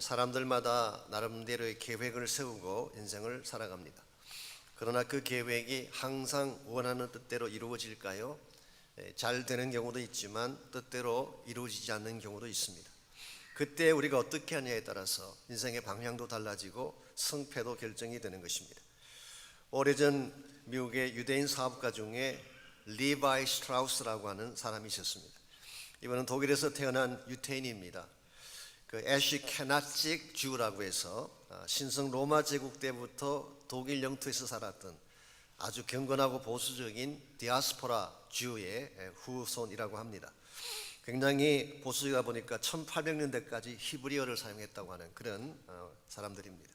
사람들마다 나름대로의 계획을 세우고 인생을 살아갑니다. 그러나 그 계획이 항상 원하는 뜻대로 이루어질까요? 잘 되는 경우도 있지만 뜻대로 이루어지지 않는 경우도 있습니다. 그때 우리가 어떻게 하냐에 따라서 인생의 방향도 달라지고 승패도 결정이 되는 것입니다. 오래전 미국의 유대인 사업가 중에 리바이 스트라우스라고 하는 사람이 있었습니다. 이분은 독일에서 태어난 유태인입니다. 그 애쉬케나직 주라고 해서 신성 로마 제국 때부터 독일 영토에서 살았던 아주 경건하고 보수적인 디아스포라 주의 후손이라고 합니다. 굉장히 보수적이다 보니까 1800년대까지 히브리어를 사용했다고 하는 그런 사람들입니다.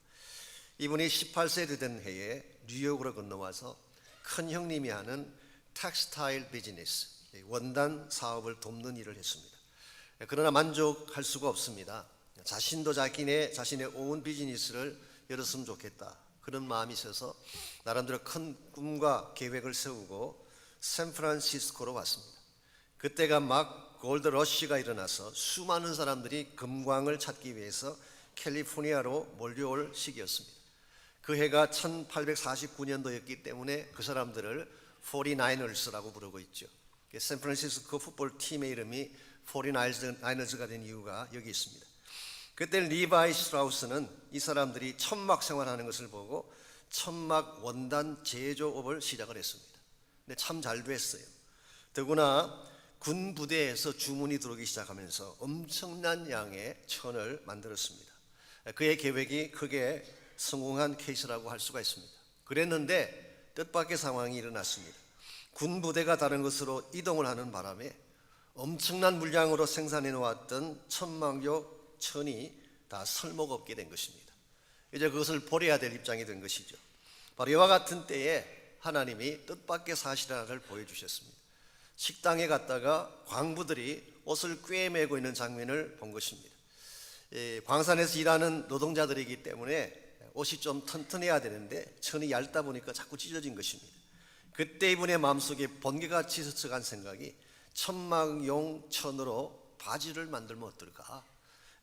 이분이 18세 된 해에 뉴욕으로 건너와서 큰 형님이 하는 텍스타일 비즈니스, 원단 사업을 돕는 일을 했습니다. 그러나 만족할 수가 없습니다. 자신도 자신의 온 비즈니스를 열었으면 좋겠다, 그런 마음이 있어서 나름대로 큰 꿈과 계획을 세우고 샌프란시스코로 왔습니다. 그때가 막 골드 러시가 일어나서 수많은 사람들이 금광을 찾기 위해서 캘리포니아로 몰려올 시기였습니다. 그 해가 1849년도였기 때문에 그 사람들을 49ers라고 부르고 있죠. 샌프란시스코 풋볼 팀의 이름이 49ers가 된 이유가 여기 있습니다. 그때 리바이 스트라우스는 이 사람들이 천막 생활하는 것을 보고 천막 원단 제조업을 시작을 했습니다. 근데 참 잘 됐어요. 더구나 군 부대에서 주문이 들어오기 시작하면서 엄청난 양의 천을 만들었습니다. 그의 계획이 크게 성공한 케이스라고 할 수가 있습니다. 그랬는데 뜻밖의 상황이 일어났습니다. 군 부대가 다른 곳으로 이동을 하는 바람에 엄청난 물량으로 생산해 놓았던 천막용 천이 다 설모가 없게 된 것입니다. 이제 그것을 버려야 될 입장이 된 것이죠. 바로 이와 같은 때에 하나님이 뜻밖의 사실 하나를 보여주셨습니다. 식당에 갔다가 광부들이 옷을 꿰매고 있는 장면을 본 것입니다. 광산에서 일하는 노동자들이기 때문에 옷이 좀 튼튼해야 되는데 천이 얇다 보니까 자꾸 찢어진 것입니다. 그때 이분의 마음속에 번개같이 스쳐간 생각이 천막용 천으로 바지를 만들면 어떨까?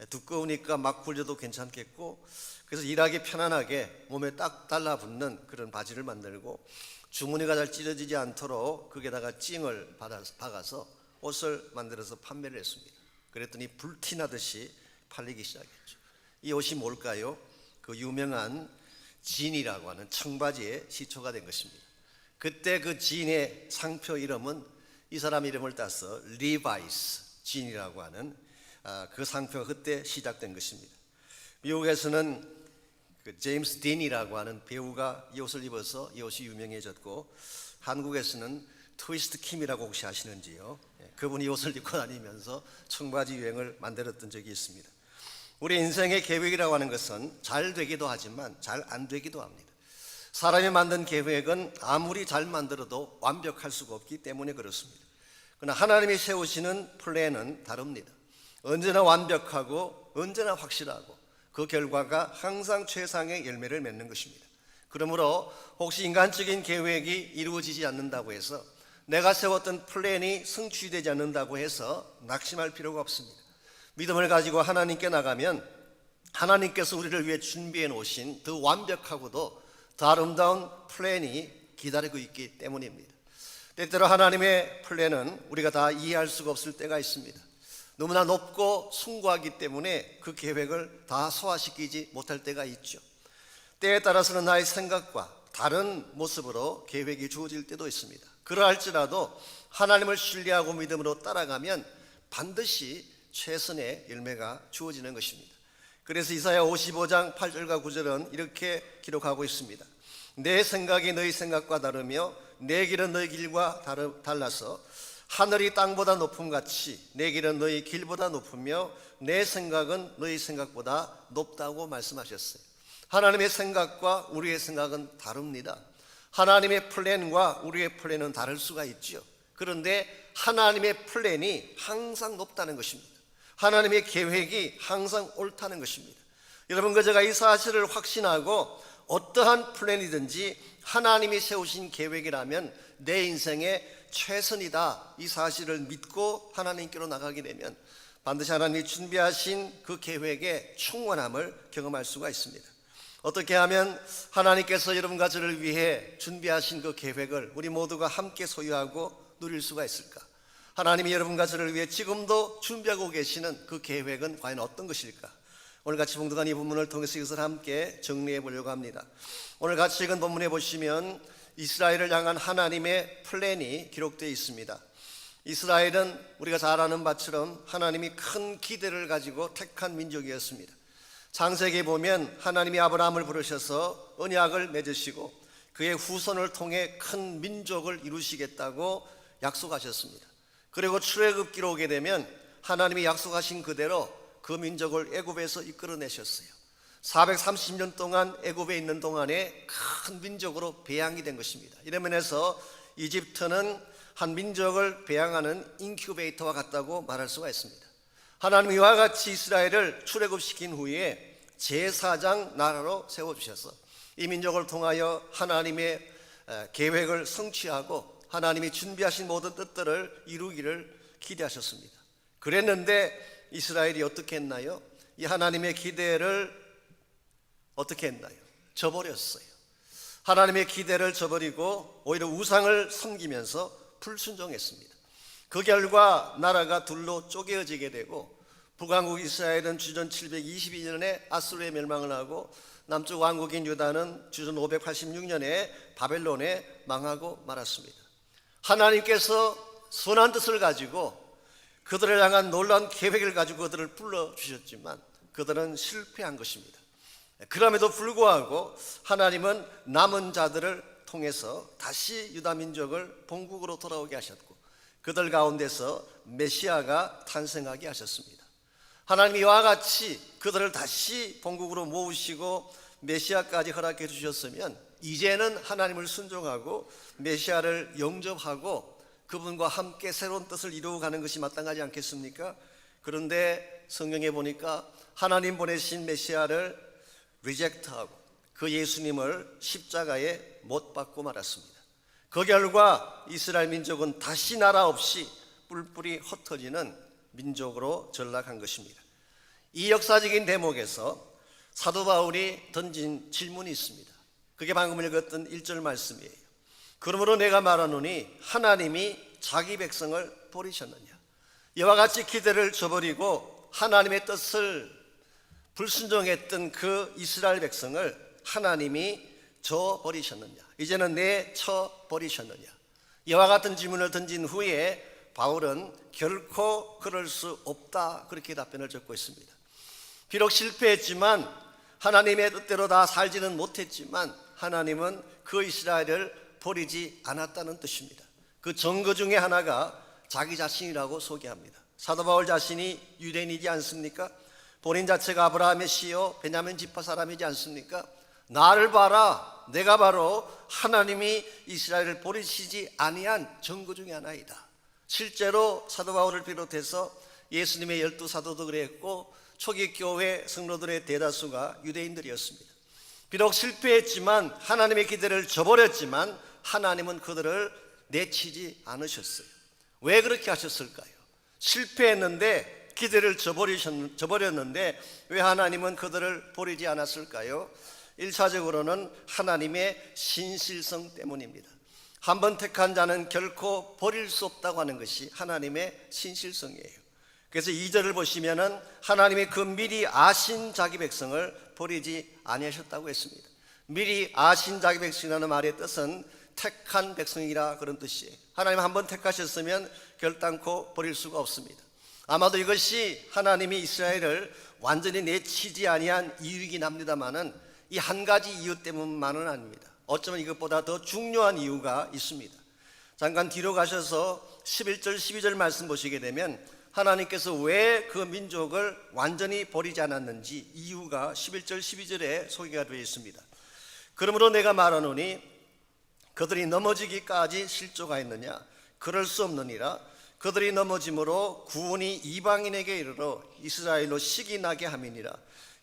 두꺼우니까 막 굴려도 괜찮겠고, 그래서 일하기 편안하게 몸에 딱 달라붙는 그런 바지를 만들고 주머니가 잘 찢어지지 않도록 거기에다가 찡을 박아서 옷을 만들어서 판매를 했습니다. 그랬더니 불티나듯이 팔리기 시작했죠. 이 옷이 뭘까요? 그 유명한 진이라고 하는 청바지의 시초가 된 것입니다. 그때 그 진의 상표 이름은 이 사람 이름을 따서 리바이스 진이라고 하는 그 상표가 그때 시작된 것입니다. 미국에서는 그 제임스 딘이라고 하는 배우가 이 옷을 입어서 이 옷이 유명해졌고, 한국에서는 트위스트 킴이라고 혹시 아시는지요? 그분이 이 옷을 입고 다니면서 청바지 유행을 만들었던 적이 있습니다. 우리 인생의 계획이라고 하는 것은 잘 되기도 하지만 잘 안 되기도 합니다. 사람이 만든 계획은 아무리 잘 만들어도 완벽할 수가 없기 때문에 그렇습니다. 그러나 하나님이 세우시는 플랜은 다릅니다. 언제나 완벽하고 언제나 확실하고 그 결과가 항상 최상의 열매를 맺는 것입니다. 그러므로 혹시 인간적인 계획이 이루어지지 않는다고 해서, 내가 세웠던 플랜이 성취되지 않는다고 해서 낙심할 필요가 없습니다. 믿음을 가지고 하나님께 나가면 하나님께서 우리를 위해 준비해 놓으신 더 완벽하고도 더 아름다운 플랜이 기다리고 있기 때문입니다. 때때로 하나님의 플랜은 우리가 다 이해할 수가 없을 때가 있습니다. 너무나 높고 숭고하기 때문에 그 계획을 다 소화시키지 못할 때가 있죠. 때에 따라서는 나의 생각과 다른 모습으로 계획이 주어질 때도 있습니다. 그러할지라도 하나님을 신뢰하고 믿음으로 따라가면 반드시 최선의 열매가 주어지는 것입니다. 그래서 이사야 55장 8절과 9절은 이렇게 기록하고 있습니다. 내 생각이 너희 생각과 다르며 내 길은 너희 길과 달라서 하늘이 땅보다 높음같이 내 길은 너희 길보다 높으며 내 생각은 너희 생각보다 높다고 말씀하셨어요. 하나님의 생각과 우리의 생각은 다릅니다. 하나님의 플랜과 우리의 플랜은 다를 수가 있죠. 그런데 하나님의 플랜이 항상 높다는 것입니다. 하나님의 계획이 항상 옳다는 것입니다. 여러분과 제가 이 사실을 확신하고 어떠한 플랜이든지 하나님이 세우신 계획이라면 내 인생의 최선이다, 이 사실을 믿고 하나님께로 나가게 되면 반드시 하나님이 준비하신 그 계획의 충만함을 경험할 수가 있습니다. 어떻게 하면 하나님께서 여러분과 저를 위해 준비하신 그 계획을 우리 모두가 함께 소유하고 누릴 수가 있을까? 하나님이 여러분과 저를 위해 지금도 준비하고 계시는 그 계획은 과연 어떤 것일까? 오늘 같이 봉독한 이 본문을 통해서 이것을 함께 정리해 보려고 합니다. 오늘 같이 읽은 본문에 보시면 이스라엘을 향한 하나님의 플랜이 기록되어 있습니다. 이스라엘은 우리가 잘 아는 바처럼 하나님이 큰 기대를 가지고 택한 민족이었습니다. 창세기에 보면 하나님이 아브라함을 부르셔서 언약을 맺으시고 그의 후손을 통해 큰 민족을 이루시겠다고 약속하셨습니다. 그리고 출애굽기로 오게 되면 하나님이 약속하신 그대로 그 민족을 애굽에서 이끌어내셨어요. 430년 동안 애굽에 있는 동안에 큰 민족으로 배양이 된 것입니다. 이런 면에서 이집트는 한 민족을 배양하는 인큐베이터와 같다고 말할 수가 있습니다. 하나님이 이와 같이 이스라엘을 출애굽시킨 후에 제4장 나라로 세워주셔서 이 민족을 통하여 하나님의 계획을 성취하고 하나님이 준비하신 모든 뜻들을 이루기를 기대하셨습니다. 그랬는데 이스라엘이 어떻게 했나요? 이 하나님의 기대를 어떻게 했나요? 저버렸어요. 하나님의 기대를 저버리고 오히려 우상을 섬기면서 불순종했습니다. 그 결과 나라가 둘로 쪼개어지게 되고 북왕국 이스라엘은 주전 722년에 아수르에 멸망을 하고 남쪽 왕국인 유다는 주전 586년에 바벨론에 망하고 말았습니다. 하나님께서 선한 뜻을 가지고 그들을 향한 놀라운 계획을 가지고 그들을 불러주셨지만 그들은 실패한 것입니다. 그럼에도 불구하고 하나님은 남은 자들을 통해서 다시 유다 민족을 본국으로 돌아오게 하셨고 그들 가운데서 메시아가 탄생하게 하셨습니다. 하나님이 이와 같이 그들을 다시 본국으로 모으시고 메시아까지 허락해 주셨으면 이제는 하나님을 순종하고 메시아를 영접하고 그분과 함께 새로운 뜻을 이루어가는 것이 마땅하지 않겠습니까? 그런데 성경에 보니까 하나님 보내신 메시아를 리젝트하고 그 예수님을 십자가에 못 박고 말았습니다. 그 결과 이스라엘 민족은 다시 나라 없이 뿔뿔이 흩어지는 민족으로 전락한 것입니다. 이 역사적인 대목에서 사도 바울이 던진 질문이 있습니다. 그게 방금 읽었던 1절 말씀이에요. 그러므로 내가 말하노니 하나님이 자기 백성을 버리셨느냐? 이와 같이 기대를 저버리고 하나님의 뜻을 불순종했던 그 이스라엘 백성을 하나님이 저버리셨느냐? 이제는 내쳐버리셨느냐? 이와 같은 질문을 던진 후에 바울은 결코 그럴 수 없다 그렇게 답변을 적고 있습니다. 비록 실패했지만 하나님의 뜻대로 다 살지는 못했지만 하나님은 그 이스라엘을 버리지 않았다는 뜻입니다. 그 증거 중에 하나가 자기 자신이라고 소개합니다. 사도 바울 자신이 유대인이지 않습니까? 본인 자체가 아브라함의 씨요 베냐민 지파 사람이지 않습니까? 나를 봐라, 내가 바로 하나님이 이스라엘을 버리시지 아니한 증거 중에 하나이다. 실제로 사도 바울을 비롯해서 예수님의 12사도도 그랬고 초기 교회 성도들의 대다수가 유대인들이었습니다. 비록 실패했지만 하나님의 기대를 저버렸지만 하나님은 그들을 내치지 않으셨어요. 왜 그렇게 하셨을까요? 실패했는데 기대를 저버렸는데 왜 하나님은 그들을 버리지 않았을까요? 1차적으로는 하나님의 신실성 때문입니다. 한번 택한 자는 결코 버릴 수 없다고 하는 것이 하나님의 신실성이에요. 그래서 2절을 보시면은 하나님이 그 미리 아신 자기 백성을 버리지 아니하셨다고 했습니다. 미리 아신 자기 백성이라는 말의 뜻은 택한 백성이라 그런 뜻이에요. 하나님 한번 택하셨으면 결단코 버릴 수가 없습니다. 아마도 이것이 하나님이 이스라엘을 완전히 내치지 아니한 이유이긴 합니다만은 이 한 가지 이유 때문만은 아닙니다. 어쩌면 이것보다 더 중요한 이유가 있습니다. 잠깐 뒤로 가셔서 11절 12절 말씀 보시게 되면 하나님께서 왜 그 민족을 완전히 버리지 않았는지 이유가 11절 12절에 소개가 되어 있습니다. 그러므로 내가 말하노니 그들이 넘어지기까지 실족하였느냐? 그럴 수 없느니라. 그들이 넘어짐으로 구원이 이방인에게 이르러 이스라엘로 식이 나게 함이니라.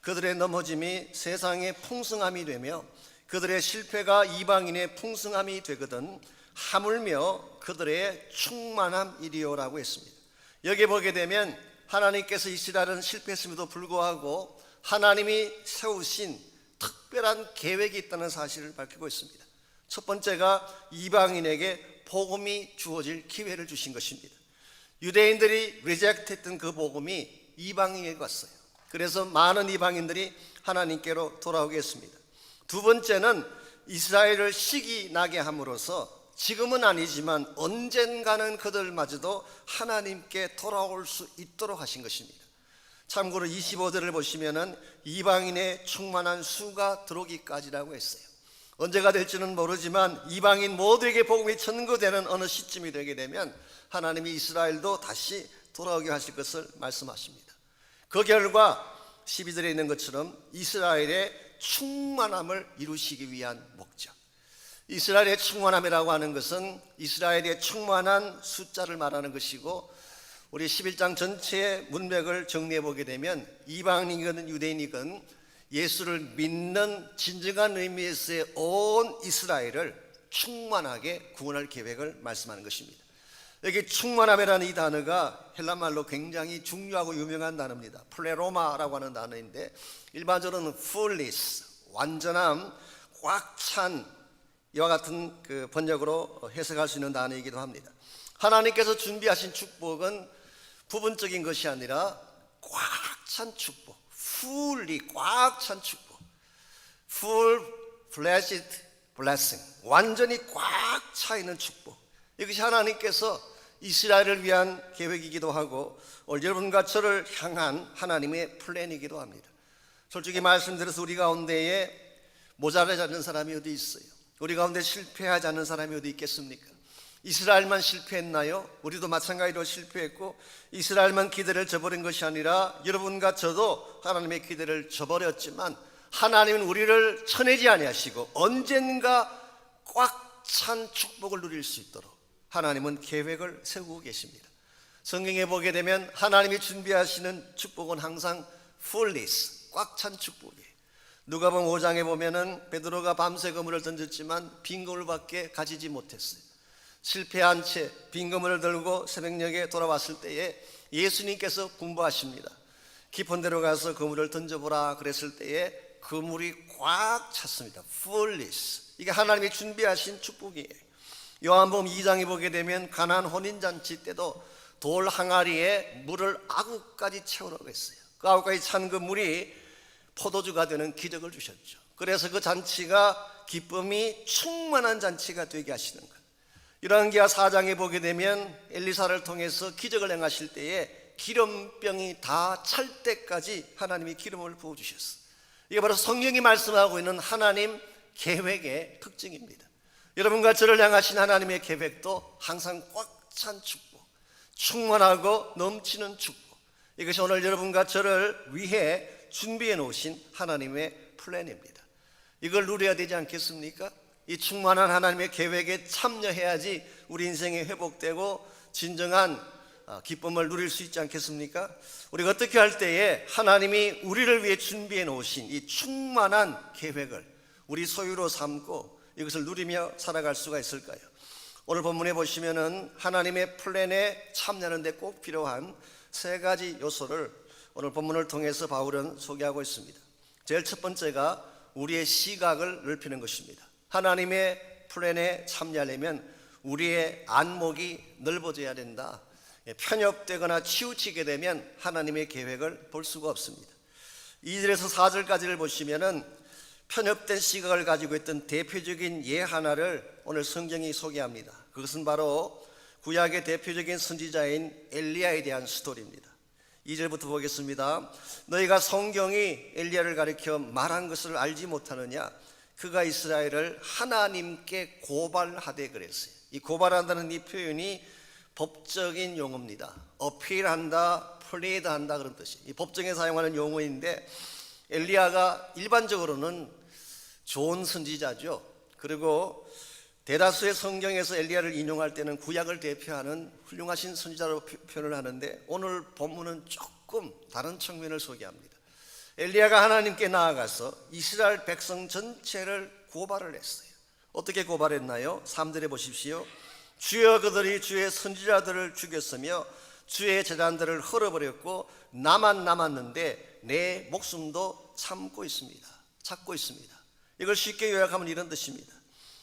그들의 넘어짐이 세상의 풍성함이 되며 그들의 실패가 이방인의 풍성함이 되거든 하물며 그들의 충만함이리요라고 했습니다. 여기 보게 되면 하나님께서 이스라엘은 실패했음에도 불구하고 하나님이 세우신 특별한 계획이 있다는 사실을 밝히고 있습니다. 첫 번째가 이방인에게 복음이 주어질 기회를 주신 것입니다. 유대인들이 리젝트했던 그 복음이 이방인에게 왔어요. 그래서 많은 이방인들이 하나님께로 돌아오게 했습니다. 두 번째는 이스라엘을 시기 나게 함으로써 지금은 아니지만 언젠가는 그들마저도 하나님께 돌아올 수 있도록 하신 것입니다. 참고로 25절을 보시면은 이방인의 충만한 수가 들어오기까지라고 했어요. 언제가 될지는 모르지만 이방인 모두에게 복음이 전거되는 어느 시점이 되게 되면 하나님이 이스라엘도 다시 돌아오게 하실 것을 말씀하십니다. 그 결과 12절에 있는 것처럼 이스라엘의 충만함을 이루시기 위한 목적. 이스라엘의 충만함이라고 하는 것은 이스라엘의 충만한 숫자를 말하는 것이고, 우리 11장 전체의 문맥을 정리해 보게 되면 이방인이건 유대인이건 예수를 믿는 진정한 의미에서의 온 이스라엘을 충만하게 구원할 계획을 말씀하는 것입니다. 여기 충만함이라는 이 단어가 헬라말로 굉장히 중요하고 유명한 단어입니다. 플레로마라고 하는 단어인데 일반적으로는 fullness, 완전함, 꽉 찬, 이와 같은 그 번역으로 해석할 수 있는 단어이기도 합니다. 하나님께서 준비하신 축복은 부분적인 것이 아니라 꽉 찬 축복, fully 꽉 찬 축복, full fledged blessing, 완전히 꽉 차 있는 축복. 이것이 하나님께서 이스라엘을 위한 계획이기도 하고 오늘 여러분과 저를 향한 하나님의 플랜이기도 합니다. 솔직히 말씀드려서 우리 가운데에 모자라지 않는 사람이 어디 있어요? 우리 가운데 실패하지 않는 사람이 어디 있겠습니까? 이스라엘만 실패했나요? 우리도 마찬가지로 실패했고 이스라엘만 기대를 저버린 것이 아니라 여러분과 저도 하나님의 기대를 저버렸지만 하나님은 우리를 쳐내지 아니하시고 언젠가 꽉 찬 축복을 누릴 수 있도록 하나님은 계획을 세우고 계십니다. 성경에 보게 되면 하나님이 준비하시는 축복은 항상 fullness, 꽉 찬 축복이에요. 누가복음 5장에 보면은 베드로가 밤새 그물을 던졌지만 빈 그물밖에 가지지 못했어요. 실패한 채 빈 그물을 들고 새벽녘에 돌아왔을 때에 예수님께서 분부하십니다. 깊은 데로 가서 그물을 던져보라 그랬을 때에 그물이 꽉 찼습니다. fullness, 이게 하나님이 준비하신 축복이에요. 요한복음 2장에 보게 되면 가나안 혼인잔치 때도 돌 항아리에 물을 아구까지 채우라고 했어요. 그 아구까지 찬 그 물이 포도주가 되는 기적을 주셨죠. 그래서 그 잔치가 기쁨이 충만한 잔치가 되게 하시는 것. 열왕기하 4장에 보게 되면 엘리사를 통해서 기적을 행하실 때에 기름병이 다 찰 때까지 하나님이 기름을 부어주셨어요. 이게 바로 성경이 말씀하고 있는 하나님 계획의 특징입니다. 여러분과 저를 향하신 하나님의 계획도 항상 꽉 찬 축복, 충만하고 넘치는 축복, 이것이 오늘 여러분과 저를 위해 준비해 놓으신 하나님의 플랜입니다. 이걸 누려야 되지 않겠습니까? 이 충만한 하나님의 계획에 참여해야지 우리 인생이 회복되고 진정한 기쁨을 누릴 수 있지 않겠습니까? 우리가 어떻게 할 때에 하나님이 우리를 위해 준비해 놓으신 이 충만한 계획을 우리 소유로 삼고 이것을 누리며 살아갈 수가 있을까요? 오늘 본문에 보시면은 하나님의 플랜에 참여하는 데 꼭 필요한 세 가지 요소를 오늘 본문을 통해서 바울은 소개하고 있습니다. 제일 첫 번째가 우리의 시각을 넓히는 것입니다. 하나님의 플랜에 참여하려면 우리의 안목이 넓어져야 된다. 편협되거나 치우치게 되면 하나님의 계획을 볼 수가 없습니다. 2절에서 4절까지를 보시면은 편협된 시각을 가지고 있던 대표적인 예 하나를 오늘 성경이 소개합니다. 그것은 바로 구약의 대표적인 선지자인 엘리야에 대한 스토리입니다. 2절부터 보겠습니다. 너희가 성경이 엘리야를 가리켜 말한 것을 알지 못하느냐? 그가 이스라엘을 하나님께 고발하되 그랬어요. 이 고발한다는 이 표현이 법적인 용어입니다. 어필한다, 플레이드한다 그런 뜻이에요. 이 법정에 사용하는 용어인데 엘리야가 일반적으로는 좋은 선지자죠. 그리고 대다수의 성경에서 엘리야를 인용할 때는 구약을 대표하는 훌륭하신 선지자로 표현을 하는데 오늘 본문은 조금 다른 측면을 소개합니다. 엘리야가 하나님께 나아가서 이스라엘 백성 전체를 고발을 했어요. 어떻게 고발했나요? 3절에 보십시오. 주여 그들이 주의 선지자들을 죽였으며 주의 재단들을 헐어버렸고 나만 남았는데 내 목숨도 찾고 있습니다. 이걸 쉽게 요약하면 이런 뜻입니다.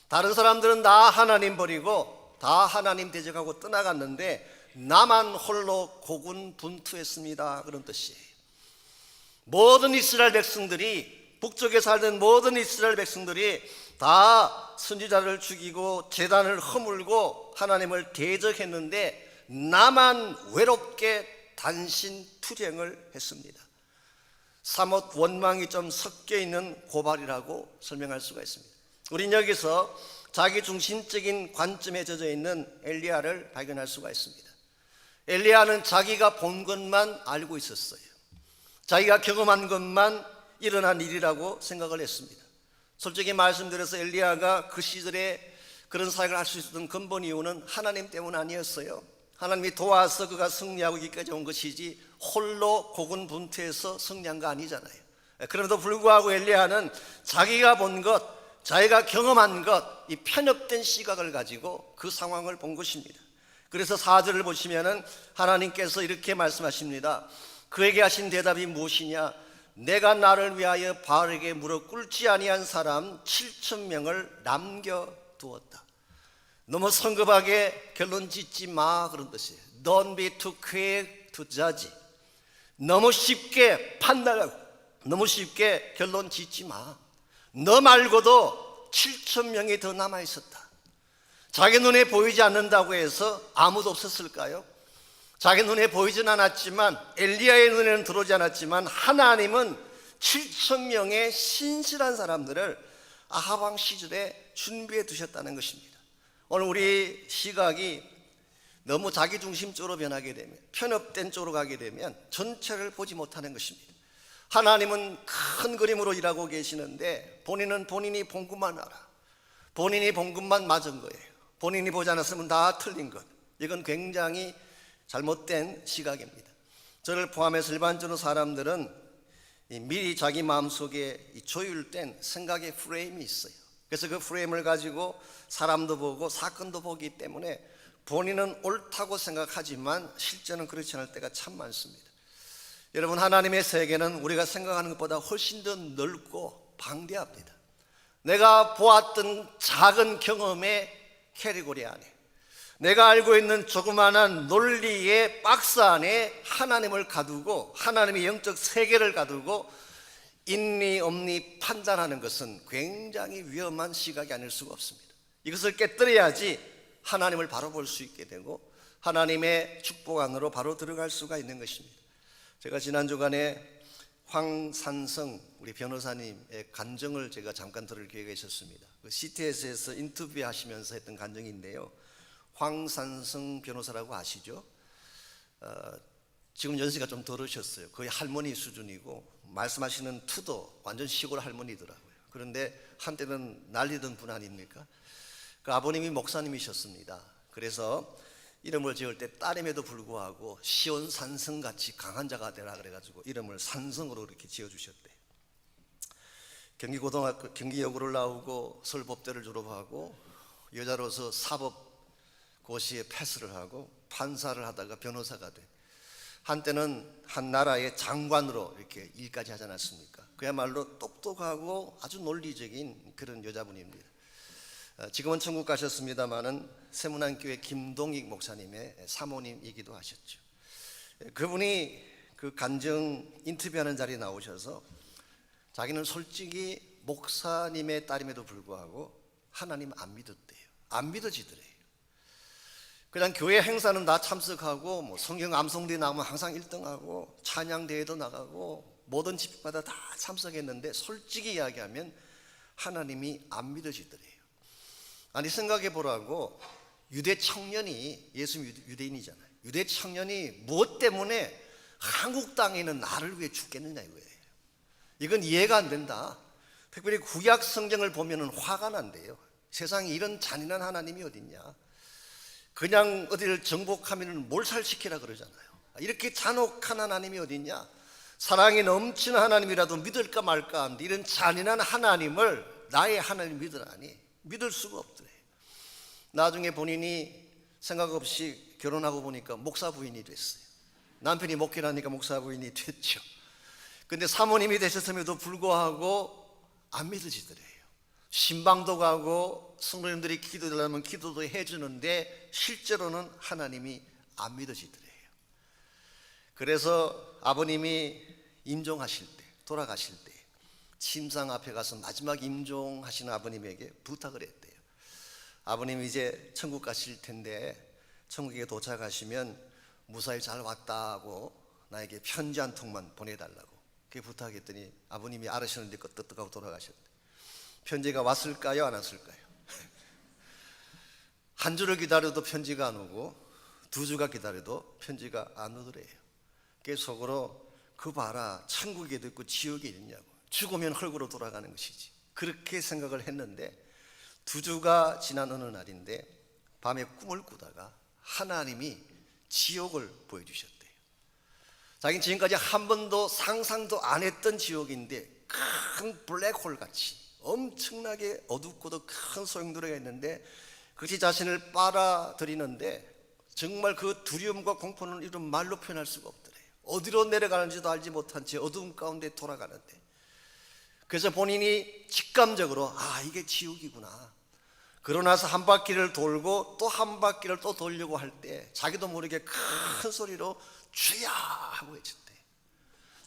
다른 사람들은 다 하나님 버리고 다 하나님 대적하고 떠나갔는데 나만 홀로 고군분투했습니다. 그런 뜻이에요. 모든 이스라엘 백성들이, 북쪽에 살던 모든 이스라엘 백성들이 다 선지자를 죽이고 제단을 허물고 하나님을 대적했는데 나만 외롭게 단신 투쟁을 했습니다. 사뭇 원망이 좀 섞여 있는 고발이라고 설명할 수가 있습니다. 우린 여기서 자기 중심적인 관점에 젖어 있는 엘리야를 발견할 수가 있습니다. 엘리야는 자기가 본 것만 알고 있었어요. 자기가 경험한 것만 일어난 일이라고 생각을 했습니다. 솔직히 말씀드려서 엘리야가 그 시절에 그런 사역을 할 수 있었던 근본 이유는 하나님 때문 아니었어요. 하나님이 도와서 그가 승리하고 여기까지 온 것이지 홀로 고군분투해서 승리한 거 아니잖아요. 그럼에도 불구하고 엘리야는 자기가 본 것, 자기가 경험한 것, 이 편협된 시각을 가지고 그 상황을 본 것입니다. 그래서 4절을 보시면은 하나님께서 이렇게 말씀하십니다. 그에게 하신 대답이 무엇이냐? 내가 나를 위하여 바알에게 무릎 꿇지 아니한 사람 7,000명을 남겨두었다. 너무 성급하게 결론 짓지 마, 그런 뜻이에요. Don't be too quick to judge. 너무 쉽게 판단하고 너무 쉽게 결론 짓지 마. 너 말고도 7,000명이 더 남아 있었다. 자기 눈에 보이지 않는다고 해서 아무도 없었을까요? 자기 눈에 보이진 않았지만, 엘리야의 눈에는 들어오지 않았지만 하나님은 7,000명의 신실한 사람들을 아합 왕 시절에 준비해 두셨다는 것입니다. 오늘 우리 시각이 너무 자기중심적으로 변하게 되면, 편협된 쪽으로 가게 되면 전체를 보지 못하는 것입니다. 하나님은 큰 그림으로 일하고 계시는데 본인은 본인이 본 것만 알아. 본인이 본 것만 맞은 거예요. 본인이 보지 않았으면 다 틀린 것. 이건 굉장히 잘못된 시각입니다. 저를 포함해서 일반적으로 사람들은 미리 자기 마음속에 조율된 생각의 프레임이 있어요. 그래서 그 프레임을 가지고 사람도 보고 사건도 보기 때문에 본인은 옳다고 생각하지만 실제는 그렇지 않을 때가 참 많습니다. 여러분, 하나님의 세계는 우리가 생각하는 것보다 훨씬 더 넓고 방대합니다. 내가 보았던 작은 경험의 캐리고리 안에, 내가 알고 있는 조그마한 논리의 박스 안에 하나님을 가두고 하나님의 영적 세계를 가두고 있니 없니 판단하는 것은 굉장히 위험한 시각이 아닐 수가 없습니다. 이것을 깨뜨려야지 하나님을 바로 볼 수 있게 되고 하나님의 축복 안으로 바로 들어갈 수가 있는 것입니다. 제가 지난 주간에 황산성 우리 변호사님의 간증을 제가 잠깐 들을 기회가 있었습니다. 그 CTS에서 인터뷰하시면서 했던 간증인데요. 황산성 변호사라고 아시죠? 지금 연세가 좀 덜으셨어요. 거의 할머니 수준이고 말씀하시는 투도 완전 시골 할머니더라고요. 그런데 한때는 난리던 분 아닙니까? 그 아버님이 목사님이셨습니다. 그래서 이름을 지을 때 딸임에도 불구하고 시온산성같이 강한 자가 되라 그래가지고 이름을 산성으로 이렇게 지어주셨대요. 경기고등학교 경기여고를 나오고 서울법대를 졸업하고 여자로서 사법고시에 패스를 하고 판사를 하다가 변호사가 돼. 한때는 한 나라의 장관으로 이렇게 일까지 하지 않았습니까? 그야말로 똑똑하고 아주 논리적인 그런 여자분입니다. 지금은 천국 가셨습니다마는 세문안교회 김동익 목사님의 사모님이기도 하셨죠. 그분이 그 간증 인터뷰하는 자리에 나오셔서 자기는 솔직히 목사님의 딸임에도 불구하고 하나님 안 믿었대요. 안 믿어지더래요. 그냥 교회 행사는 다 참석하고 뭐 성경 암송대회 나오면 항상 1등하고 찬양대회도 나가고 모든 집회마다 다 참석했는데 솔직히 이야기하면 하나님이 안 믿어지더래요. 아니 생각해 보라고, 유대 청년이, 예수 유대인이잖아요. 유대 청년이 무엇 때문에 한국 땅에 있는 나를 위해 죽겠느냐 이거예요. 이건 이해가 안 된다. 특별히 구약 성경을 보면은 화가 난대요. 세상에 이런 잔인한 하나님이 어딨냐. 그냥 어디를 정복하면 몰살시키라 그러잖아요. 이렇게 잔혹한 하나님이 어딨냐. 사랑이 넘치는 하나님이라도 믿을까 말까 하는데 이런 잔인한 하나님을 나의 하나님 믿으라니 믿을 수가 없더래요. 나중에 본인이 생각 없이 결혼하고 보니까 목사 부인이 됐어요. 남편이 목회라니까 목사 부인이 됐죠. 근데 사모님이 되셨음에도 불구하고 안 믿어지더래요. 신방도 가고 성도님들이 기도하려면 기도도 해주는데 실제로는 하나님이 안 믿어지더래요. 그래서 아버님이 임종하실 때, 돌아가실 때 침상 앞에 가서 마지막 임종하시는 아버님에게 부탁을 했대요. 아버님이 이제 천국 가실 텐데 천국에 도착하시면 무사히 잘 왔다고 나에게 편지 한 통만 보내달라고 그렇게 부탁했더니 아버님이 알으시는데 끄떡하고 돌아가셨대. 편지가 왔을까요? 안 왔을까요? 한 주를 기다려도 편지가 안 오고 두 주가 기다려도 편지가 안 오더래요. 그래서 속으로 그 봐라, 천국에도 있고 지옥에 있냐고, 죽으면 흙으로 돌아가는 것이지, 그렇게 생각을 했는데 두 주가 지난 어느 날인데 밤에 꿈을 꾸다가 하나님이 지옥을 보여주셨대요. 자기는 지금까지 한 번도 상상도 안 했던 지옥인데 큰 블랙홀 같이 엄청나게 어둡고도 큰 소용돌이가 있는데 그것이 자신을 빨아들이는데 정말 그 두려움과 공포는 이런 말로 표현할 수가 없더래요. 어디로 내려가는지도 알지 못한 채 어두움 가운데 돌아가는데, 그래서 본인이 직감적으로 이게 지옥이구나. 그러나서 한 바퀴를 돌고 또 한 바퀴를 또 돌려고 할 때 자기도 모르게 큰 소리로 주야 하고 외쳤대.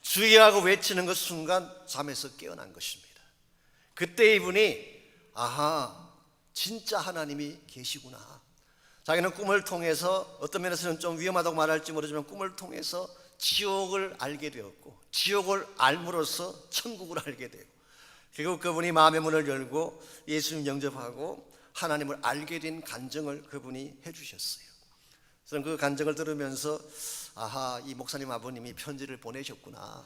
주야 하고 외치는 그 순간 잠에서 깨어난 것입니다. 그때 이분이 진짜 하나님이 계시구나. 자기는 꿈을 통해서, 어떤 면에서는 좀 위험하다고 말할지 모르지만 꿈을 통해서 지옥을 알게 되었고 지옥을 알므로써 천국을 알게 되고 결국 그분이 마음의 문을 열고 예수님 영접하고 하나님을 알게 된 간증을 그분이 해주셨어요. 저는 그 간증을 들으면서 이 목사님 아버님이 편지를 보내셨구나.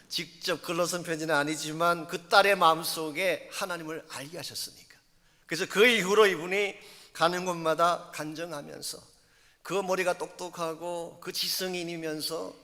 직접 글로 쓴 편지는 아니지만 그 딸의 마음속에 하나님을 알게 하셨으니까. 그래서 그 이후로 이분이 가는 곳마다 간증하면서 그 머리가 똑똑하고 그 지성인이면서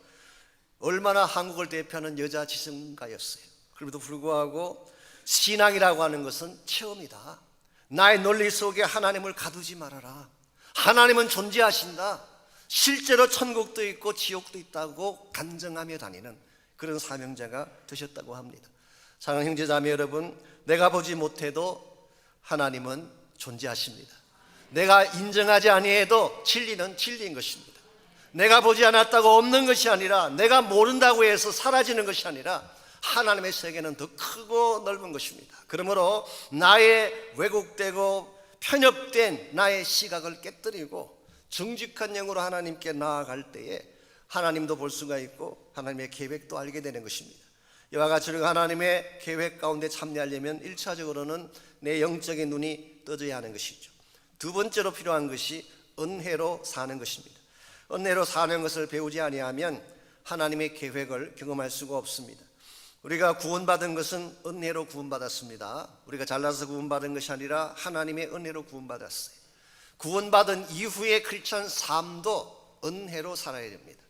얼마나 한국을 대표하는 여자 지성가였어요. 그럼에도 불구하고 신앙이라고 하는 것은 체험이다. 나의 논리 속에 하나님을 가두지 말아라. 하나님은 존재하신다. 실제로 천국도 있고 지옥도 있다고 간증하며 다니는 그런 사명자가 되셨다고 합니다. 사랑하는 형제자매 여러분, 내가 보지 못해도 하나님은 존재하십니다. 내가 인정하지 아니해도 진리는 진리인 것입니다. 내가 보지 않았다고 없는 것이 아니라, 내가 모른다고 해서 사라지는 것이 아니라 하나님의 세계는 더 크고 넓은 것입니다. 그러므로 나의 왜곡되고 편협된 나의 시각을 깨뜨리고 정직한 영으로 하나님께 나아갈 때에 하나님도 볼 수가 있고 하나님의 계획도 알게 되는 것입니다. 이와 같이 하나님의 계획 가운데 참여하려면 1차적으로는 내 영적인 눈이 떠져야 하는 것이죠. 두 번째로 필요한 것이 은혜로 사는 것입니다. 은혜로 사는 것을 배우지 아니하면 하나님의 계획을 경험할 수가 없습니다. 우리가 구원받은 것은 은혜로 구원받았습니다. 우리가 잘나서 구원받은 것이 아니라 하나님의 은혜로 구원받았어요. 구원받은 이후의 크리스찬 삶도 은혜로 살아야 됩니다.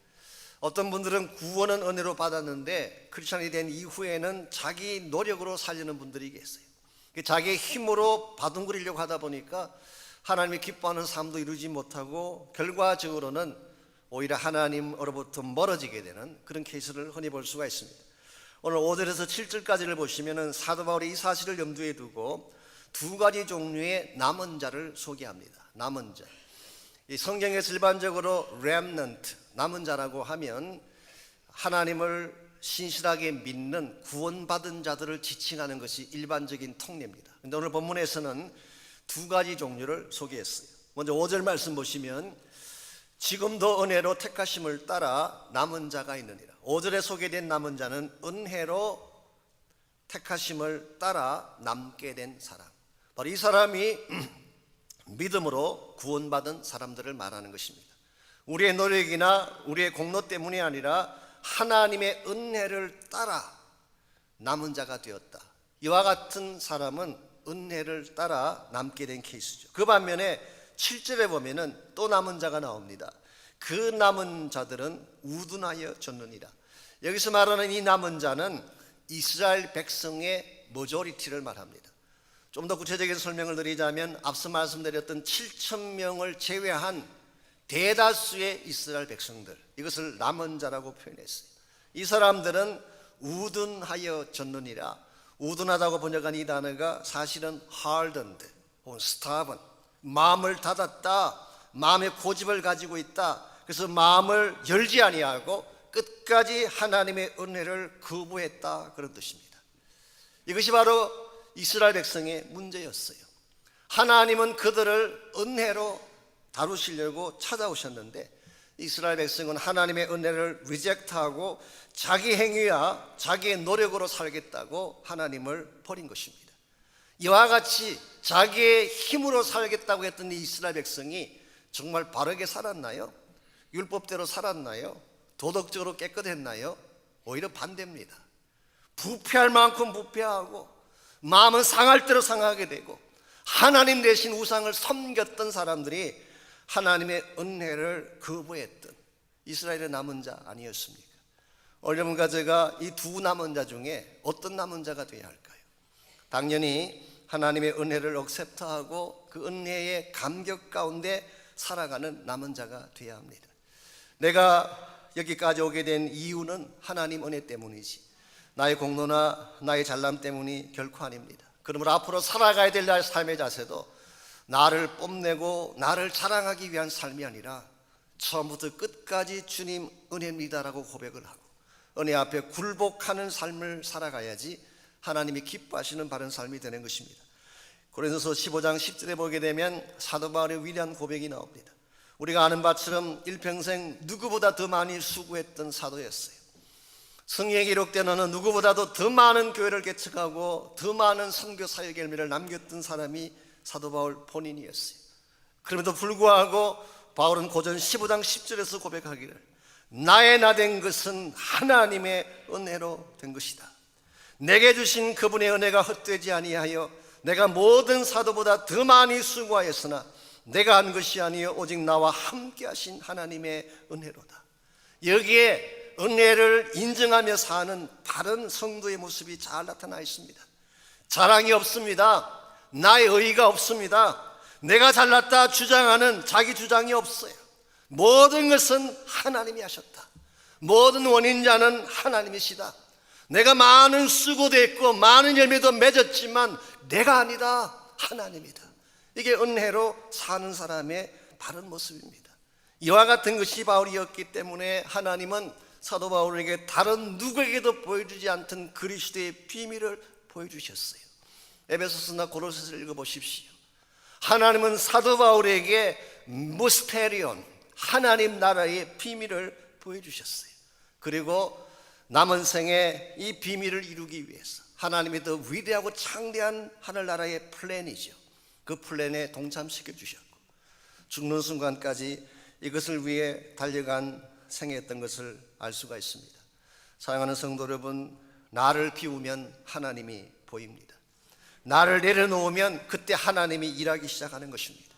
어떤 분들은 구원은 은혜로 받았는데 크리스찬이 된 이후에는 자기 노력으로 살려는 분들이 계세요. 자기의 힘으로 바둥거리려고 하다 보니까 하나님이 기뻐하는 삶도 이루지 못하고 결과적으로는 오히려 하나님으로부터 멀어지게 되는 그런 케이스를 흔히 볼 수가 있습니다. 오늘 5절에서 7절까지를 보시면 사도 바울이 이 사실을 염두에 두고 두 가지 종류의 남은 자를 소개합니다. 남은 자. 이 성경에서 일반적으로 remnant, 남은 자라고 하면 하나님을 신실하게 믿는 구원받은 자들을 지칭하는 것이 일반적인 통례입니다. 그런데 오늘 본문에서는 두 가지 종류를 소개했어요. 먼저 5절 말씀 보시면 지금도 은혜로 택하심을 따라 남은 자가 있느니라. 5절에 소개된 남은 자는 은혜로 택하심을 따라 남게 된 사람, 바로 이 사람이 믿음으로 구원받은 사람들을 말하는 것입니다. 우리의 노력이나 우리의 공로 때문이 아니라 하나님의 은혜를 따라 남은 자가 되었다. 이와 같은 사람은 은혜를 따라 남게 된 케이스죠. 그 반면에 7절에 보면은 또 남은 자가 나옵니다. 그 남은 자들은 우둔하여 졌느니라. 여기서 말하는 이 남은 자는 이스라엘 백성의 머저리티를 말합니다. 좀 더 구체적인 설명을 드리자면 앞서 말씀드렸던 7천 명을 제외한 대다수의 이스라엘 백성들, 이것을 남은 자라고 표현했어요. 이 사람들은 우둔하여 졌느니라. 우둔하다고 번역한 이 단어가 사실은 hardened 혹은 stubborn, 마음을 닫았다, 마음의 고집을 가지고 있다. 그래서 마음을 열지 아니하고 끝까지 하나님의 은혜를 거부했다, 그런 뜻입니다. 이것이 바로 이스라엘 백성의 문제였어요. 하나님은 그들을 은혜로 다루시려고 찾아오셨는데 이스라엘 백성은 하나님의 은혜를 리젝트하고 자기 행위와 자기의 노력으로 살겠다고 하나님을 버린 것입니다. 이와 같이 자기의 힘으로 살겠다고 했던 이 이스라엘 백성이 정말 바르게 살았나요? 율법대로 살았나요? 도덕적으로 깨끗했나요? 오히려 반대입니다. 부패할 만큼 부패하고 마음은 상할 대로 상하게 되고 하나님 대신 우상을 섬겼던 사람들이 하나님의 은혜를 거부했던 이스라엘의 남은 자 아니었습니까? 여러분과 제가 이 두 남은 자 중에 어떤 남은 자가 되어야 할까요? 당연히 하나님의 은혜를 억셉트하고 그 은혜의 감격 가운데 살아가는 남은 자가 되어야 합니다. 내가 여기까지 오게 된 이유는 하나님 은혜 때문이지 나의 공로나 나의 잘남 때문이 결코 아닙니다. 그러므로 앞으로 살아가야 될 나의 삶의 자세도 나를 뽐내고 나를 자랑하기 위한 삶이 아니라 처음부터 끝까지 주님 은혜입니다라고 고백을 하고 은혜 앞에 굴복하는 삶을 살아가야지 하나님이 기뻐하시는 바른 삶이 되는 것입니다. 고린도서 15장 10절에 보게 되면 사도 바울의 위대한 고백이 나옵니다. 우리가 아는 바처럼 일평생 누구보다 더 많이 수고했던 사도였어요. 성경에 기록된 어느 누구보다도 더 많은 교회를 개척하고 더 많은 선교 사역 열매를 남겼던 사람이 사도 바울 본인이었어요. 그럼에도 불구하고 바울은 고전 15장 10절에서 고백하기를 나의 나 된 것은 하나님의 은혜로 된 것이다. 내게 주신 그분의 은혜가 헛되지 아니하여 내가 모든 사도보다 더 많이 수고하였으나 내가 한 것이 아니요 오직 나와 함께 하신 하나님의 은혜로다. 여기에 은혜를 인정하며 사는 바른 성도의 모습이 잘 나타나 있습니다. 자랑이 없습니다. 나의 의의가 없습니다. 내가 잘났다 주장하는 자기 주장이 없어요. 모든 것은 하나님이 하셨다. 모든 원인자는 하나님이시다. 내가 많은 수고도 했고 많은 열매도 맺었지만 내가 아니다, 하나님이다. 이게 은혜로 사는 사람의 바른 모습입니다. 이와 같은 것이 바울이었기 때문에 하나님은 사도 바울에게 다른 누구에게도 보여주지 않던 그리스도의 비밀을 보여주셨어요. 에베소서나 고로새서를 읽어보십시오. 하나님은 사도 바울에게 무스테리온, 하나님 나라의 비밀을 보여주셨어요. 그리고 남은 생에 이 비밀을 이루기 위해서 하나님의 더 위대하고 창대한 하늘나라의 플랜이죠. 그 플랜에 동참시켜 주셨고 죽는 순간까지 이것을 위해 달려간 생애였던 것을 알 수가 있습니다. 사랑하는 성도 여러분, 나를 비우면 하나님이 보입니다. 나를 내려놓으면 그때 하나님이 일하기 시작하는 것입니다.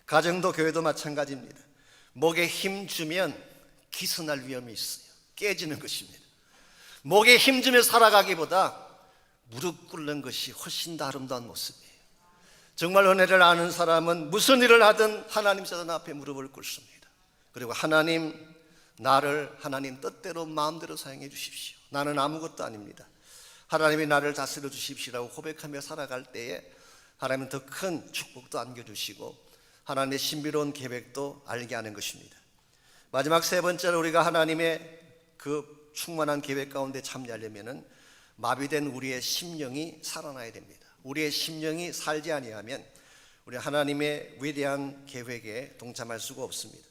가정도 교회도 마찬가지입니다. 목에 힘 주면 기스날 위험이 있어요. 깨지는 것입니다. 목에 힘 주며 살아가기보다 무릎 꿇는 것이 훨씬 더 아름다운 모습이에요. 정말 은혜를 아는 사람은 무슨 일을 하든 하나님 사단 앞에 무릎을 꿇습니다. 그리고 하나님, 나를 하나님 뜻대로 마음대로 사용해 주십시오. 나는 아무것도 아닙니다. 하나님이 나를 다스려 주십시오라고 고백하며 살아갈 때에 하나님은 더 큰 축복도 안겨주시고 하나님의 신비로운 계획도 알게 하는 것입니다. 마지막 세 번째로 우리가 하나님의 그 충만한 계획 가운데 참여하려면 마비된 우리의 심령이 살아나야 됩니다. 우리의 심령이 살지 아니하면 우리 하나님의 위대한 계획에 동참할 수가 없습니다.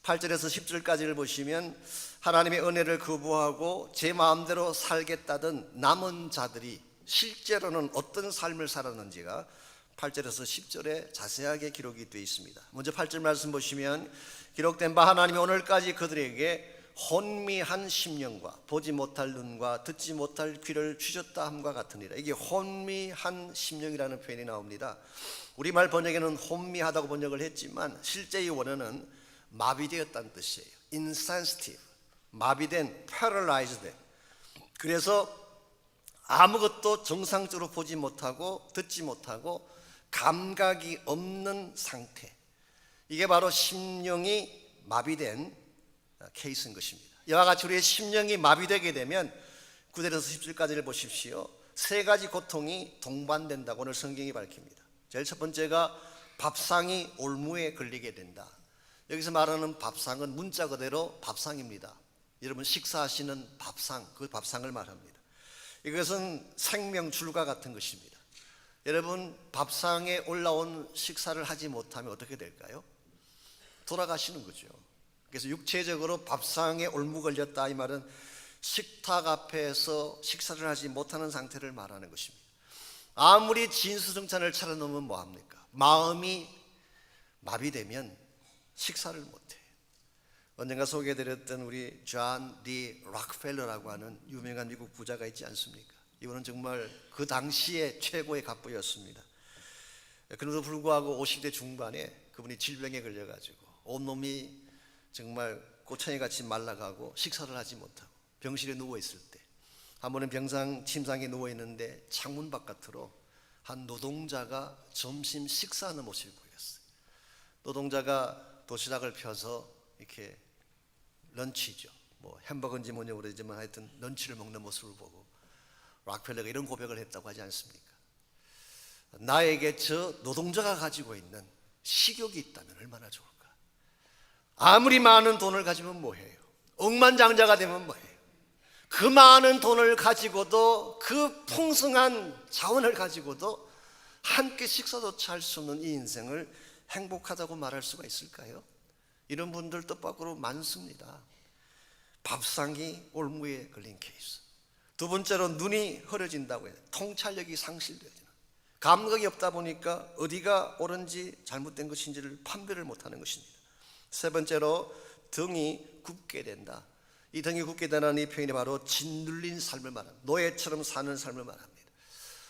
8절에서 10절까지를 보시면 하나님의 은혜를 거부하고 제 마음대로 살겠다던 남은 자들이 실제로는 어떤 삶을 살았는지가 8절에서 10절에 자세하게 기록이 되어 있습니다. 먼저 8절 말씀 보시면 기록된 바 하나님이 오늘까지 그들에게 혼미한 심령과 보지 못할 눈과 듣지 못할 귀를 주셨다 함과 같으니라. 이게 혼미한 심령이라는 표현이 나옵니다. 우리말 번역에는 혼미하다고 번역을 했지만 실제 이 원어는 마비되었다는 뜻이에요. insensitive, 마비된, paralyzed. 그래서 아무것도 정상적으로 보지 못하고 듣지 못하고 감각이 없는 상태, 이게 바로 심령이 마비된 케이스인 것입니다. 이와 같이 우리의 심령이 마비되게 되면 9절에서 10절까지를 보십시오. 세 가지 고통이 동반된다고 오늘 성경이 밝힙니다. 제일 첫 번째가 밥상이 올무에 걸리게 된다. 여기서 말하는 밥상은 문자 그대로 밥상입니다. 여러분 식사하시는 밥상, 그 밥상을 말합니다. 이것은 생명줄과 같은 것입니다. 여러분 밥상에 올라온 식사를 하지 못하면 어떻게 될까요? 돌아가시는 거죠. 그래서 육체적으로 밥상에 올무 걸렸다, 이 말은 식탁 앞에서 식사를 하지 못하는 상태를 말하는 것입니다. 아무리 진수성찬을 차려놓으면 뭐합니까? 마음이 마비되면 식사를 못해요. 언젠가 소개해드렸던 우리 존 D. 락펠러라고 하는 유명한 미국 부자가 있지 않습니까? 이분은 정말 그 당시에 최고의 갑부였습니다. 그럼에도 불구하고 50대 중반에 그분이 질병에 걸려가지고 온몸이 정말 꼬챙이같이 말라가고 식사를 하지 못하고 병실에 누워있을 때, 한 번은 병상 침상에 누워있는데 창문 바깥으로 한 노동자가 점심 식사하는 모습이 보였어요. 노동자가 도시락을 펴서 이렇게 런치죠, 뭐 햄버거인지 뭔지 모르지만 하여튼 런치를 먹는 모습을 보고 락펠러가 이런 고백을 했다고 하지 않습니까? 나에게 저 노동자가 가지고 있는 식욕이 있다면 얼마나 좋을까. 아무리 많은 돈을 가지면 뭐해요? 억만장자가 되면 뭐해요? 그 많은 돈을 가지고도, 그 풍성한 자원을 가지고도 한 끼 식사조차 할 수 없는 이 인생을 행복하다고 말할 수가 있을까요? 이런 분들 뜻밖으로 많습니다. 밥상이 올무에 걸린 케이스. 두 번째로 눈이 흐려진다고 해요. 통찰력이 상실되어지는, 감각이 없다 보니까 어디가 옳은지 잘못된 것인지를 판별을 못하는 것입니다. 세 번째로 등이 굽게 된다. 이 등이 굽게 되는 이 표현이 바로 짓눌린 삶을 말합니다. 노예처럼 사는 삶을 말합니다.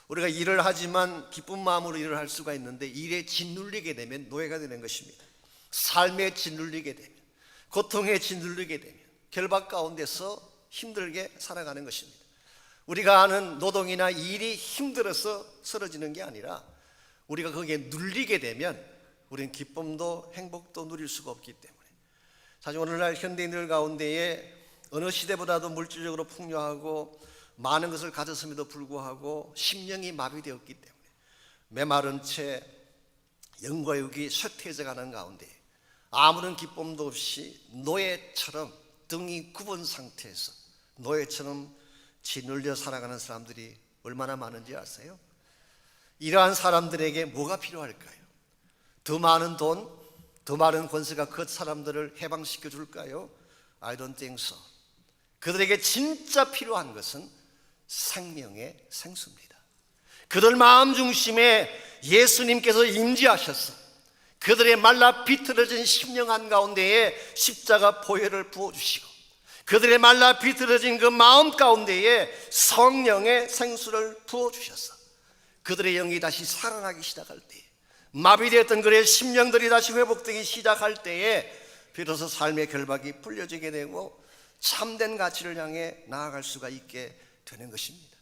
우리가 일을 하지만 기쁜 마음으로 일을 할 수가 있는데 일에 짓눌리게 되면 노예가 되는 것입니다. 삶에 짓눌리게 되면, 고통에 짓눌리게 되면 결박 가운데서 힘들게 살아가는 것입니다. 우리가 하는 노동이나 일이 힘들어서 쓰러지는 게 아니라 우리가 거기에 눌리게 되면 우리는 기쁨도 행복도 누릴 수가 없기 때문에, 사실 오늘날 현대인들 가운데에 어느 시대보다도 물질적으로 풍요하고 많은 것을 가졌음에도 불구하고 심령이 마비되었기 때문에 메마른 채 영과 육이 쇠퇴해져 가는 가운데 아무런 기쁨도 없이 노예처럼 등이 굽은 상태에서 노예처럼 짓눌려 살아가는 사람들이 얼마나 많은지 아세요? 이러한 사람들에게 뭐가 필요할까요? 더 많은 돈, 더 많은 권세가 그 사람들을 해방시켜 줄까요? I don't think so. 그들에게 진짜 필요한 것은 생명의 생수입니다. 그들 마음 중심에 예수님께서 임재하셔서 그들의 말라 비틀어진 심령 한가운데에 십자가 보혈을 부어주시고 그들의 말라 비틀어진 그 마음 가운데에 성령의 생수를 부어주셔서 그들의 영이 다시 살아나기 시작할 때에, 마비되었던 그의 심령들이 다시 회복되기 시작할 때에 비로소 삶의 결박이 풀려지게 되고 참된 가치를 향해 나아갈 수가 있게 되는 것입니다.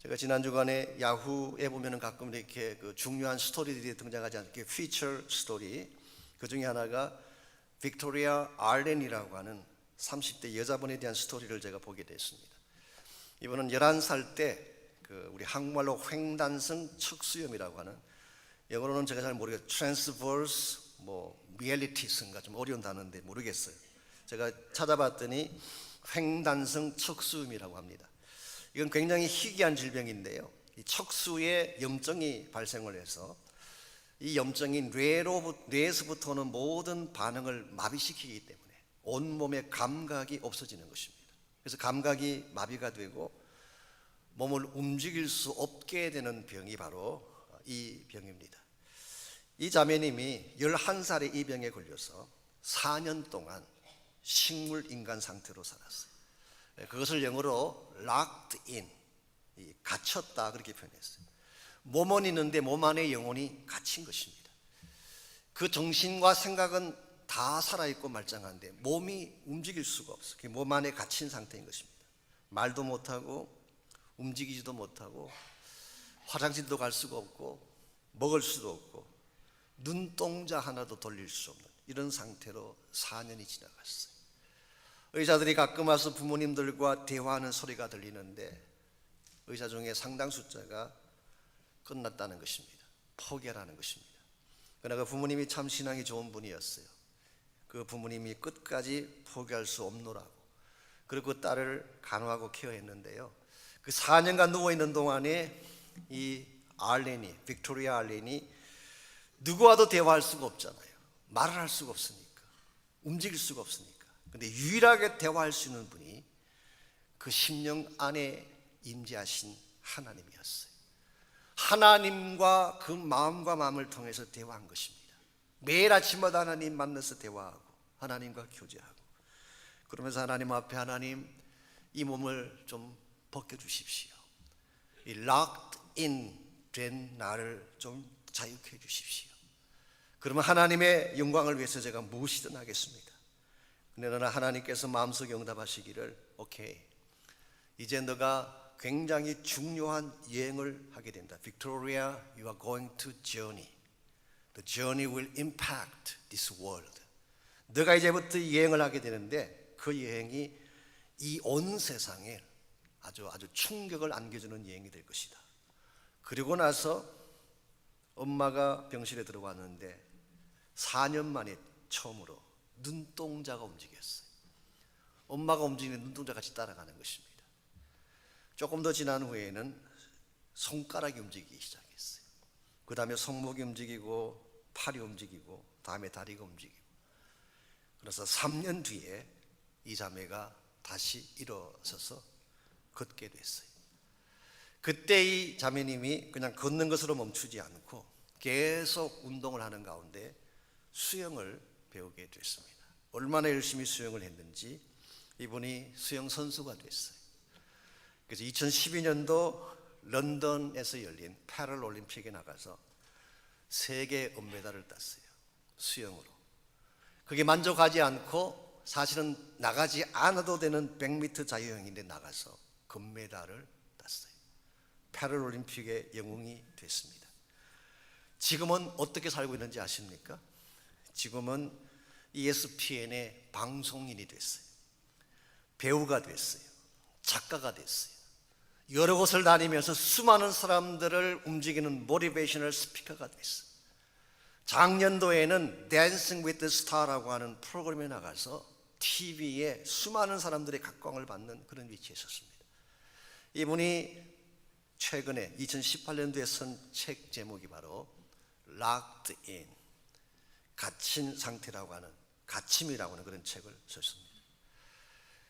제가 지난 주간에 야후에 보면은 가끔 이렇게 그 중요한 스토리들이 등장하지 않게 피처 스토리, 그 중에 하나가 빅토리아 알렌이라고 하는 30대 여자분에 대한 스토리를 제가 보게 됐습니다. 이분은 11살 때 우리 한국말로 횡단성 척수염이라고 하는, 영어로는 제가 잘 모르겠어요. 트랜스버스 리얼리티스인가, 좀 어려운 단어인데 모르겠어요. 제가 찾아봤더니 횡단성 척수염이라고 합니다. 이건 굉장히 희귀한 질병인데요, 이 척수에 염증이 발생을 해서 이 염증이 뇌에서부터 오는 모든 반응을 마비시키기 때문에 온몸의 감각이 없어지는 것입니다. 그래서 감각이 마비가 되고 몸을 움직일 수 없게 되는 병이 바로 이 병입니다. 이 자매님이 11살에 이 병에 걸려서 4년 동안 식물 인간 상태로 살았어요. 그것을 영어로 locked in, 갇혔다 그렇게 표현했어요. 몸은 있는데 몸 안에 영혼이 갇힌 것입니다. 그 정신과 생각은 다 살아있고 말짱한데 몸이 움직일 수가 없어요. 몸 안에 갇힌 상태인 것입니다. 말도 못하고 움직이지도 못하고 화장실도 갈 수가 없고 먹을 수도 없고 눈동자 하나도 돌릴 수 없는 이런 상태로 4년이 지나갔어요. 의사들이 가끔 와서 부모님들과 대화하는 소리가 들리는데 의사 중에 상당 숫자가 끝났다는 것입니다. 포기하라는 것입니다. 그러나 그 부모님이 참 신앙이 좋은 분이었어요. 그 부모님이 끝까지 포기할 수 없노라고 그리고 그 딸을 간호하고 케어했는데요, 그 4년간 누워있는 동안에 이 알렌이, 빅토리아 알렌이 누구와도 대화할 수가 없잖아요. 말을 할 수가 없으니까, 움직일 수가 없으니까. 근데 유일하게 대화할 수 있는 분이 그 심령 안에 임재하신 하나님이었어요. 하나님과 그 마음과 마음을 통해서 대화한 것입니다. 매일 아침마다 하나님 만나서 대화하고 하나님과 교제하고, 그러면서 하나님 앞에 하나님 이 몸을 좀 벗겨주십시오. 이 locked in 된 나를 좀 자유케 해주십시오. 그러면 하나님의 영광을 위해서 제가 무엇이든 하겠습니다. 그러나 하나님께서 마음속에 응답하시기를, 오케이, 이제 너가 굉장히 중요한 여행을 하게 된다. Victoria, you are going to journey. The journey will impact this world. 너가 이제부터 여행을 하게 되는데 그 여행이 이 온 세상에 아주 충격을 안겨주는 여행이 될 것이다. 그리고 나서 엄마가 병실에 들어왔는데 4년 만에 처음으로 눈동자가 움직였어요. 엄마가 움직이는 눈동자 같이 따라가는 것입니다. 조금 더 지난 후에는 손가락이 움직이기 시작했어요. 그 다음에 손목이 움직이고 팔이 움직이고 다음에 다리가 움직이고, 그래서 3년 뒤에 이 자매가 다시 일어서서 걷게 됐어요. 그때 이 자매님이 그냥 걷는 것으로 멈추지 않고 계속 운동을 하는 가운데 수영을 배우게 됐습니다. 얼마나 열심히 수영을 했는지 이분이 수영 선수가 됐어요. 그래서 2012년도 런던에서 열린 패럴올림픽에 나가서 세계 은메달을 땄어요. 수영으로. 그게 만족하지 않고 사실은 나가지 않아도 되는 100m 자유형인데 나가서 금메달을 땄어요. 패럴올림픽의 영웅이 됐습니다. 지금은 어떻게 살고 있는지 아십니까? 지금은 ESPN의 방송인이 됐어요. 배우가 됐어요. 작가가 됐어요. 여러 곳을 다니면서 수많은 사람들을 움직이는 모티베이셔널 스피커가 됐어요. 작년도에는 Dancing with the Star라고 하는 프로그램에 나가서 TV에 수많은 사람들의 각광을 받는 그런 위치에 있었습니다. 이분이 최근에 2018년도에 쓴 책 제목이 바로 Locked In, 갇힌 상태라고 하는, 갇힘이라고 하는 그런 책을 썼습니다.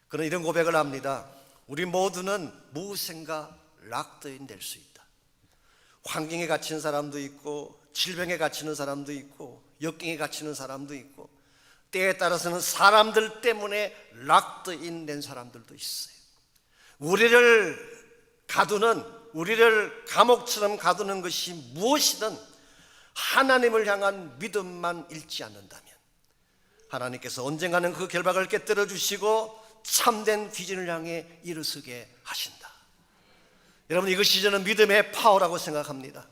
그는 이런 고백을 합니다. 우리 모두는 무엇인가 락드인 될 수 있다. 환경에 갇힌 사람도 있고 질병에 갇히는 사람도 있고 역경에 갇히는 사람도 있고 때에 따라서는 사람들 때문에 락드인 된 사람들도 있어요. 우리를 감옥처럼 가두는 것이 무엇이든 하나님을 향한 믿음만 잃지 않는다면 하나님께서 언젠가는 그 결박을 깨뜨려 주시고 참된 비전을 향해 일어서게 하신다. 여러분, 이것이 저는 믿음의 파워라고 생각합니다.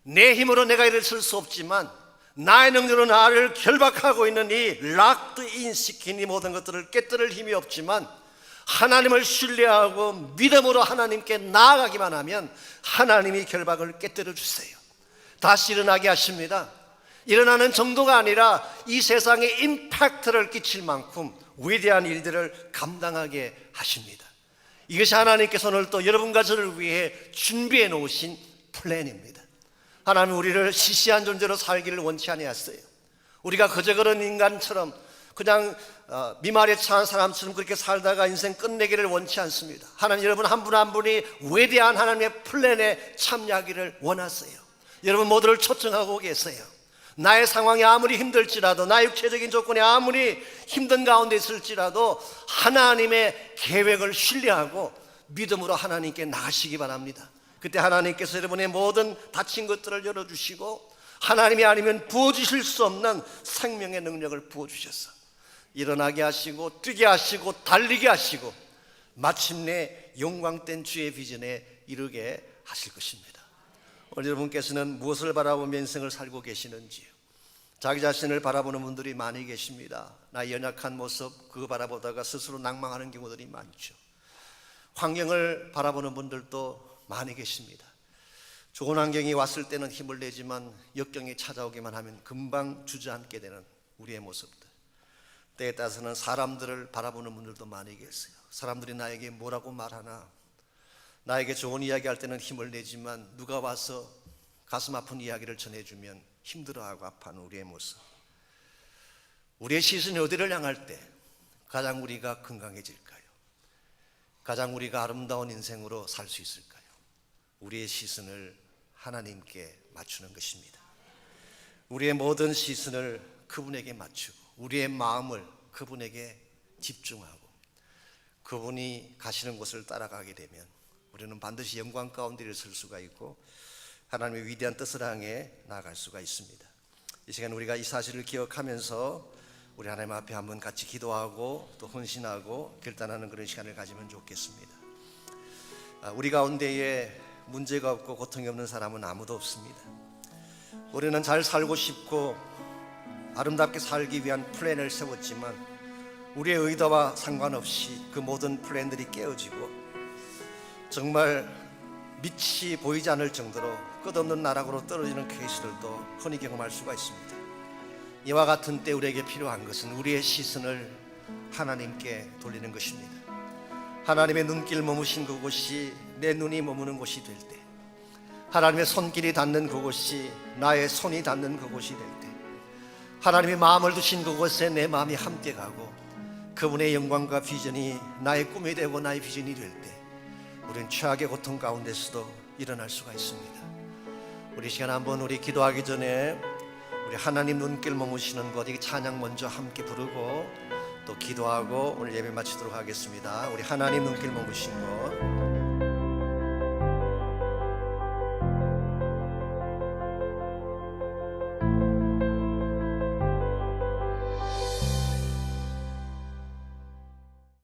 내 힘으로 내가 일어설 수 없지만 나의 능력으로 나를 결박하고 있는 이 락드인 시킨 이 모든 것들을 깨뜨릴 힘이 없지만 하나님을 신뢰하고 믿음으로 하나님께 나아가기만 하면 하나님이 결박을 깨뜨려 주세요. 다시 일어나게 하십니다. 일어나는 정도가 아니라 이 세상에 임팩트를 끼칠 만큼 위대한 일들을 감당하게 하십니다. 이것이 하나님께서 오늘 또 여러분과 저를 위해 준비해 놓으신 플랜입니다. 하나님 우리를 시시한 존재로 살기를 원치 아니하셨어요. 우리가 그저 그런 인간처럼 그냥 미말에 차한 사람처럼 그렇게 살다가 인생 끝내기를 원치 않습니다. 하나님, 여러분 한 분 한 분이 위대한 하나님의 플랜에 참여하기를 원하세요. 여러분 모두를 초청하고 계세요. 나의 상황이 아무리 힘들지라도, 나의 육체적인 조건이 아무리 힘든 가운데 있을지라도 하나님의 계획을 신뢰하고 믿음으로 하나님께 나가시기 바랍니다. 그때 하나님께서 여러분의 모든 닫힌 것들을 열어주시고 하나님이 아니면 부어주실 수 없는 생명의 능력을 부어주셔서 일어나게 하시고 뛰게 하시고 달리게 하시고 마침내 영광된 주의 비전에 이르게 하실 것입니다. 오늘 여러분께서는 무엇을 바라보며 인생을 살고 계시는지요? 자기 자신을 바라보는 분들이 많이 계십니다. 나의 연약한 모습 그거 바라보다가 스스로 낭망하는 경우들이 많죠. 환경을 바라보는 분들도 많이 계십니다. 좋은 환경이 왔을 때는 힘을 내지만 역경이 찾아오기만 하면 금방 주저앉게 되는 우리의 모습들. 때에 따라서는 사람들을 바라보는 분들도 많이 계세요. 사람들이 나에게 뭐라고 말하나, 나에게 좋은 이야기 할 때는 힘을 내지만 누가 와서 가슴 아픈 이야기를 전해주면 힘들어하고 아파하는 우리의 모습. 우리의 시선이 어디를 향할 때 가장 우리가 건강해질까요? 가장 우리가 아름다운 인생으로 살 수 있을까요? 우리의 시선을 하나님께 맞추는 것입니다. 우리의 모든 시선을 그분에게 맞추고 우리의 마음을 그분에게 집중하고 그분이 가시는 곳을 따라가게 되면 우리는 반드시 영광 가운데 설 수가 있고 하나님의 위대한 뜻을 향해 나아갈 수가 있습니다. 이 시간 우리가 이 사실을 기억하면서 우리 하나님 앞에 한번 같이 기도하고 또 헌신하고 결단하는 그런 시간을 가지면 좋겠습니다. 우리 가운데에 문제가 없고 고통이 없는 사람은 아무도 없습니다. 우리는 잘 살고 싶고 아름답게 살기 위한 플랜을 세웠지만 우리의 의도와 상관없이 그 모든 플랜들이 깨어지고 정말 밑이 보이지 않을 정도로 끝없는 나락으로 떨어지는 케이스들도 흔히 경험할 수가 있습니다. 이와 같은 때 우리에게 필요한 것은 우리의 시선을 하나님께 돌리는 것입니다. 하나님의 눈길 머무신 그곳이 내 눈이 머무는 곳이 될 때, 하나님의 손길이 닿는 그곳이 나의 손이 닿는 그곳이 될 때, 하나님의 마음을 두신 그곳에 내 마음이 함께 가고 그분의 영광과 비전이 나의 꿈이 되고 나의 비전이 될 때 우리는 최악의 고통 가운데서도 일어날 수가 있습니다. 우리 시간 한번 우리 기도하기 전에 우리 하나님 눈길 머무시는 곳 이 찬양 먼저 함께 부르고 또 기도하고 오늘 예배 마치도록 하겠습니다. 우리 하나님 눈길 머무신 곳